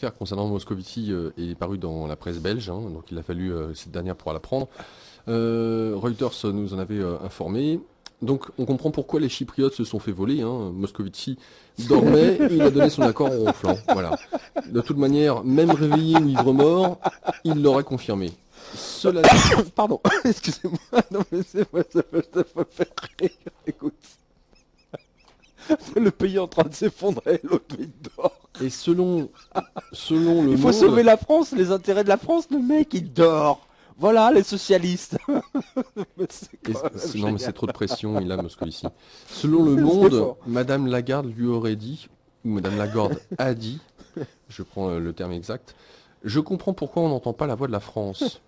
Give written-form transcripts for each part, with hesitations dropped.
l'affaire concernant Moscovici est parue dans la presse belge, hein, donc il a fallu cette dernière pour l'apprendre. Reuters nous en avait informé. Donc on comprend pourquoi les Chypriotes se sont fait voler, hein. Moscovici dormait, il a donné son accord en ronflant. Voilà. De toute manière, même réveillé ou ivre-mort, il l'aurait confirmé. Cela dit, Pardon, excusez-moi, non mais c'est moi, ça me fait rire, écoute. Le pays en train de s'effondrer, l'autre il dort. et selon le Il faut monde, sauver la France, les intérêts de la France, le mec il dort. Voilà, les socialistes. Mais c'est quand même non mais génial. c'est trop de pression, il a Moscovici. Selon le C'est monde, fort. Madame Lagarde lui aurait dit, ou Madame Lagarde a dit, je prends le terme exact, je comprends pourquoi on n'entend pas la voix de la France.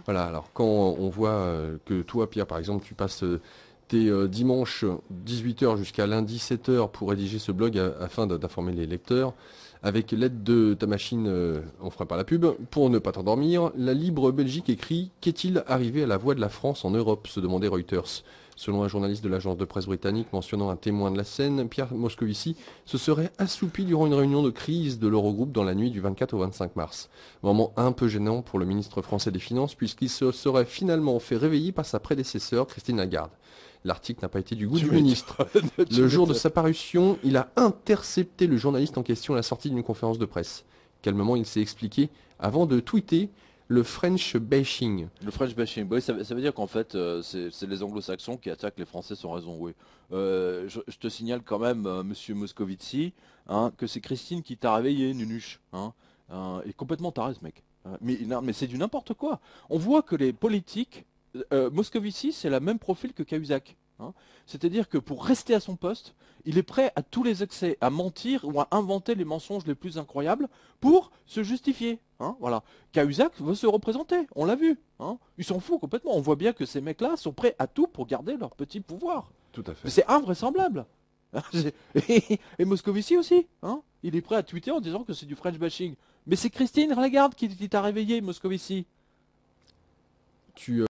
Voilà, alors quand on voit que toi, Pierre, par exemple, tu passes tes dimanches 18 h jusqu'à lundi 7 h pour rédiger ce blog afin d'informer les lecteurs, avec l'aide de ta machine, on fera pas la pub, pour ne pas t'endormir, la Libre Belgique écrit qu'est-il arrivé à la voix de la France en Europe, se demandait Reuters. Selon un journaliste de l'agence de presse britannique mentionnant un témoin de la scène, Pierre Moscovici se serait assoupi durant une réunion de crise de l'Eurogroupe dans la nuit du 24 au 25 mars. Moment un peu gênant pour le ministre français des Finances puisqu'il se serait finalement fait réveiller par sa prédécesseur Christine Lagarde. L'article n'a pas été du goût Tu du m'étonnes, ministre. tu Le jour de m'étonnes. sa parution, il a intercepté le journaliste en question à la sortie d'une conférence de presse. Calmement, il s'est expliqué avant de tweeter le French bashing. Le French bashing, bah oui, ça veut dire qu'en fait, c'est les anglo-saxons qui attaquent les Français sans raison, oui. Je te signale quand même, monsieur Moscovici, hein, que c'est Christine qui t'a réveillé, Nunuche. Hein, il est complètement taré, ce mec. Mais, non, mais c'est du n'importe quoi. On voit que les politiques, Moscovici, c'est le même profil que Cahuzac. Hein. C'est-à-dire que pour rester à son poste, il est prêt à tous les excès, à mentir ou à inventer les mensonges les plus incroyables pour se justifier. Hein, voilà. Cahuzac veut se représenter, on l'a vu. Hein. Il s'en fout complètement. On voit bien que ces mecs-là sont prêts à tout pour garder leur petit pouvoir. Tout à Mais fait. c'est invraisemblable. Et Moscovici aussi. Hein. Il est prêt à tweeter en disant que c'est du French bashing. Mais c'est Christine Lagarde qui t'a réveillé, Moscovici. Tu